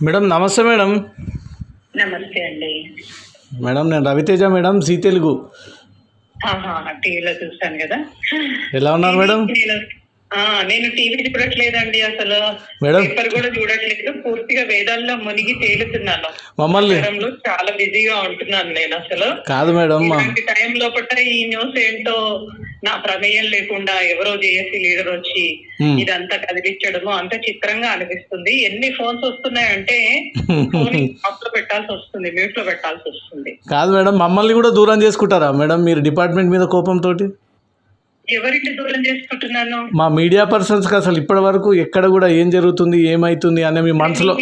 Madam నమస్తే madam. నమస్తే అండి. మేడం నేను రవితేజ మేడం, జీ తెలుగు. టీవీలో చూస్తాను కదా. ఎలా ఉన్నారు మేడం? నేను నేను టీవీ చూడట్లేదండి, అసలు మేడం పేపర్ కూడా చూడట్లేదు. పూర్తిగా వేదాల్లో మునిగి తేలుతున్నాను. మమ్మల్ని ప్రచారంలో చాలా బిజీగా ఉంటున్నాను నేను. అసలు కాదు మేడం ఇలాంటి టైం లోపల ఈ న్యూస్ ఏంటో నా ప్రమేయం లేకుండా ఎవరో జేఏసీ లీడర్ వచ్చి ఇదంతా కదిలించడము అంత చిత్రంగా అనిపిస్తుంది. ఎన్ని ఫోన్స్ వస్తున్నాయంటే ఫోన్ ఆఫ్ లో పెట్టాల్సి వస్తుంది, మ్యూట్ లో పెట్టాల్సి వస్తుంది. కాదు మేడం, మమ్మల్ని కూడా దూరం చేసుకుంటారా మేడం మీరు డిపార్ట్మెంట్ మీద కోపంతో? ఎవరింటి దూరం చేసుకుంటున్నాను? మా మీడియా పర్సన్స్కి అసలు ఇప్పటి వరకు ఎక్కడ కూడా ఏం జరుగుతుంది ఏమైతుంది అనే మీ మనసులో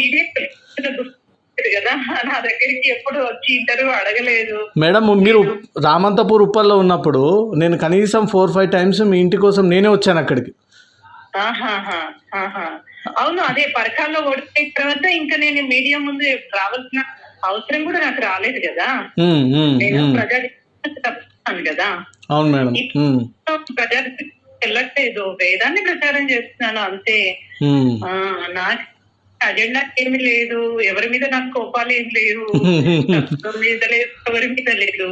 కదా, నా దగ్గరికి ఎప్పుడు వచ్చి ఇంటర్వ్యూ అడగలేదు. మేడం మీరు రామంతపూర్ ఉప్పల్లో ఉన్నప్పుడు నేను కనీసం 4-5 టైమ్స్ మీ ఇంటి కోసం నేనే వచ్చాను అక్కడికి. అవును, అదే పరకాల్లో ఓడిపోయిన తర్వాత ఇంకా నేను మీడియా ముందు రావాల్సిన అవసరం కూడా నాకు రాలేదు కదా. నేను ప్రజా తప్పుతాను కదా. అవును మేడం. ప్రజా వెళ్ళట్లేదు, వేదాన్ని ప్రచారం చేస్తున్నాను అంతే. నాకు అజెండా ఏమి లేదు, ఎవరి మీద నాకు కోపాలు ఏం లేవు, మీద లేదు, ఎవరి మీద లేదు.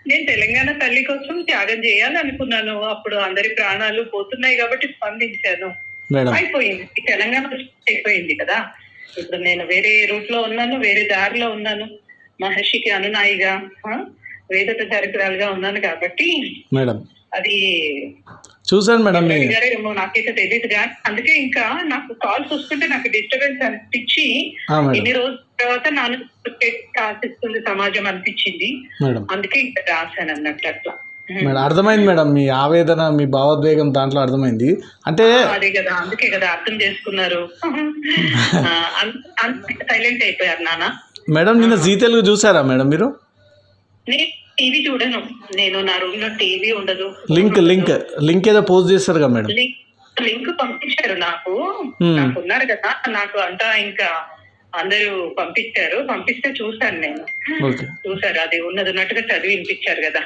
నేను తెలంగాణ తల్లి కోసం త్యాగం చేయాలనుకున్నాను. అప్పుడు అందరి ప్రాణాలు పోతున్నాయి కాబట్టి స్పందించాను. అయిపోయింది, తెలంగాణ అయిపోయింది కదా. ఇప్పుడు నేను వేరే రూట్ లో ఉన్నాను, వేరే దారిలో ఉన్నాను. మహర్షికి అనునాయిగా, వేద ప్రచారకురాలుగా ఉన్నాను కాబట్టి మేడం అది చూసాను మేడం. ఏమో నాకైతే తెలియదు కానీ అందుకే ఇంకా నాకు కాల్స్ వస్తుంటే నాకు డిస్టర్బెన్స్ అనిపించి ఎన్ని రోజుల తర్వాత నాన్న ఆశిస్తుంది సమాజం అనిపించింది. అందుకే ఇంకా రాశాను అన్నట్లు అట్లా. మేడం అర్థమైంది మేడం, మీ ఆవేదన మీ భావోద్వేగం దాంట్లో అర్థమైంది. అంటే అదే కదా, అందుకే కదా అర్థం చేసుకున్నారు. సైలెంట్ అయిపోయారు నాన్న. మేడం నిన్న జీ తెలుగు చూసారా మేడం మీరు? నేను టీవీ చూడను, నేను నా రూమ్ లో టీవీ ఉండదు. లింక్ ఏదో పోస్ట్ చేస్తారు కదా మేడం. లింక్ పంపించారు నాకు ఉన్నారు కదా, నాకు అంతా ఇంకా అందరూ పంపించారు. పంపిస్తే చూసాను నేను. చూసారు, అది ఉన్నట్టుగా చదివి వినిపించారు కదా.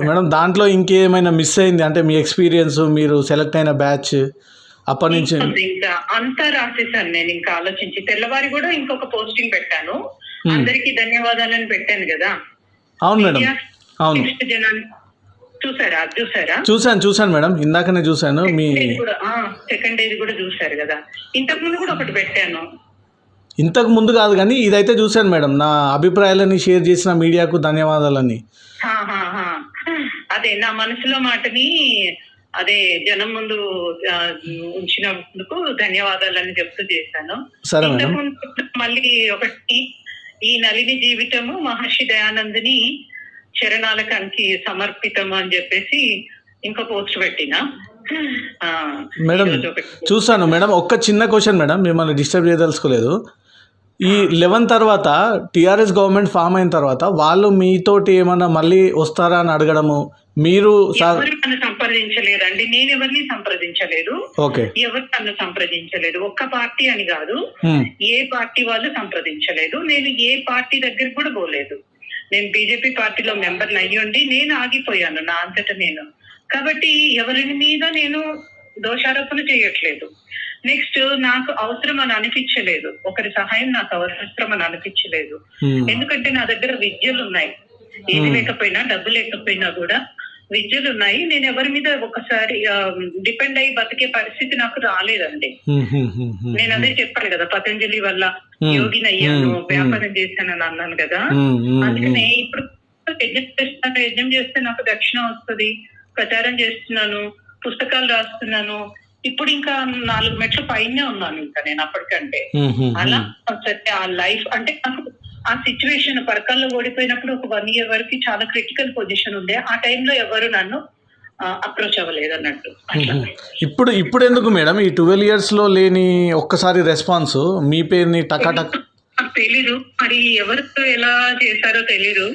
మేడం దాంట్లో ఇంకేమైనా మిస్ అయింది అంటే మీ ఎక్స్పీరియన్స్, మీరు సెలెక్ట్ అయిన బ్యాచ్ అప్పటి నుంచి? ఇంకా అంతా రాసేసాను నేను. ఇంకా ఆలోచించి తెల్లవారి కూడా ఇంకొక పోస్టింగ్ పెట్టాను, అందరికి ధన్యవాదాలని పెట్టాను కదా. అవును మేడం, అవును చూసారా? చూసాను మేడం, ఇందాకనే చూసాను. మీ సెకండ్ డేది కూడా చూసారు కదా. ఇంతకు ముందు కూడా ఒకటి పెట్టాను. ఇంతకు ముందు కాదు కానీ ఇదైతే చూశాను మేడం. నా అభిప్రాయాలని షేర్ చేసిన మీడియాకు ధన్యవాదాలని. అదే నా మనసులో మాటని అదే జనం ముందు ఉంచినందుకు ధన్యవాదాలని చెప్తూ చేశాను. సరే మేడం. మళ్ళీ ఒకటి, ఈ నలిని జీవితము మహర్షి దయానందుని చరణాలకి సమర్పితం అని చెప్పేసి ఇంకో పోస్ట్ పెట్టిన. మేడం చూసాను మేడం. ఒక్క చిన్న క్వశ్చన్ మేడం, మిమ్మల్ని డిస్టర్బ్ చేయదలుచుకోలేదు. ఈ 11 తర్వాత టీఆర్ఎస్ గవర్నమెంట్ ఫామ్ అయిన తర్వాత వాళ్ళు మీతోటి ఏమన్నా మళ్ళీ వస్తారా అని అడగడము, మీరు నన్ను సంప్రదించలేదండి. నేను ఎవరిని సంప్రదించలేదు, ఎవరు నన్ను సంప్రదించలేదు. ఒక్క పార్టీ అని కాదు, ఏ పార్టీ వాళ్ళు సంప్రదించలేదు. నేను ఏ పార్టీ దగ్గరికి కూడా పోలేదు. నేను బీజేపీ పార్టీలో మెంబర్ని అయ్యుండి నేను ఆగిపోయాను నా అంతటా నేను. కాబట్టి ఎవరి మీద నేను దోషారోపణ చేయట్లేదు. నెక్స్ట్, నాకు అవసరం అని అనిపించలేదు, ఒకరి సహాయం నాకు అవసరం అని అనిపించలేదు. ఎందుకంటే నా దగ్గర విద్యలు ఉన్నాయి, ఏది లేకపోయినా డబ్బు లేకపోయినా కూడా విద్యలు ఉన్నాయి. నేను ఎవరి మీద ఒకసారి డిపెండ్ అయ్యి బతికే పరిస్థితి నాకు రాలేదండి. నేను అదే చెప్పాను కదా, పతంజలి వల్ల యోగిని అయ్యాను, వ్యాపారం చేశానని అన్నాను కదా. అందుకనే ఇప్పుడు యజ్ఞం చేస్తే నాకు దక్షిణ వస్తుంది, ప్రచారం చేస్తున్నాను, పుస్తకాలు రాస్తున్నాను. ఇప్పుడు ఇంకా 4 మెట్ల పైనే ఉన్నాను ఇంకా నేను అప్పటికంటే. అలా ఆ లైఫ్ అంటే నాకు ఆ సిచ్యువేషన్ పరకాల్లో ఓడిపోయినప్పుడు ఒక 1 year వరకు చాలా క్రిటికల్ పొజిషన్ ఉండే. ఆ టైంలో ఎవరు నన్ను అప్రోచ్ అవ్వలేదు అన్నట్టు. ఇప్పుడు ఎందుకు మేడం ఈ 12 years లో లేని ఒక్కసారి రెస్పాన్స్ మీ పేరుని టకాటక్? తెలీదు మరి ఎవరు ఎలా చేశారో తెలీదు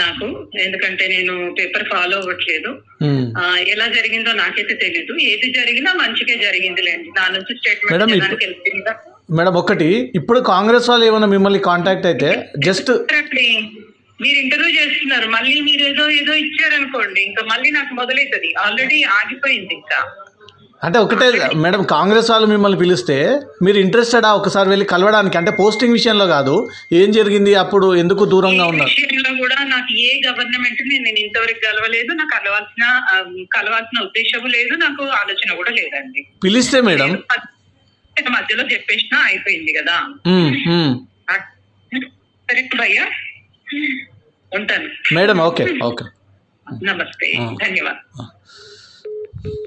నాకు, ఎందుకంటే నేను పేపర్ ఫాలో అవ్వట్లేదు. ఎలా జరిగిందో నాకైతే తెలీదు. ఏది జరిగినా మంచిగా జరిగిందిలేండి. నా నుంచి స్టేట్మెంట్. మేడం ఒకటి, ఇప్పుడు కాంగ్రెస్ వాళ్ళు ఏమైనా మిమ్మల్ని కాంటాక్ట్ అయితే జస్ట్ మీరు ఇంటర్వ్యూ చేస్తున్నారు, మళ్ళీ మీరు ఏదో ఇచ్చారనుకోండి, ఇంకా మళ్ళీ నాకు మొదలవుతుంది. ఆల్రెడీ ఆగిపోయింది ఇంకా. అంటే ఒకటే మేడం, కాంగ్రెస్ వాళ్ళు మిమ్మల్ని పిలిస్తే మీరు ఇంట్రెస్టెడా ఒకసారి వెళ్ళి కలవడానికి? అంటే పోస్టింగ్ విషయంలో కాదు, ఏం జరిగింది అప్పుడు, ఎందుకు దూరంగా ఉన్నారు? విషయంలో కూడా నాకు ఏ గవర్నమెంట్ నేను ఇంతవరకు కలవలేదు. నాకు కలవాల్సిన ఉద్దేశం లేదు, నాకు ఆలోచన కూడా లేదండి. పిలిస్తే మేడం మధ్యలో చెప్పేసినా అయిపోయింది కదా. సరే భయ్యా, ఉంటాను మేడం. ఓకే ఓకే, నమస్తే, ధన్యవాదాలు.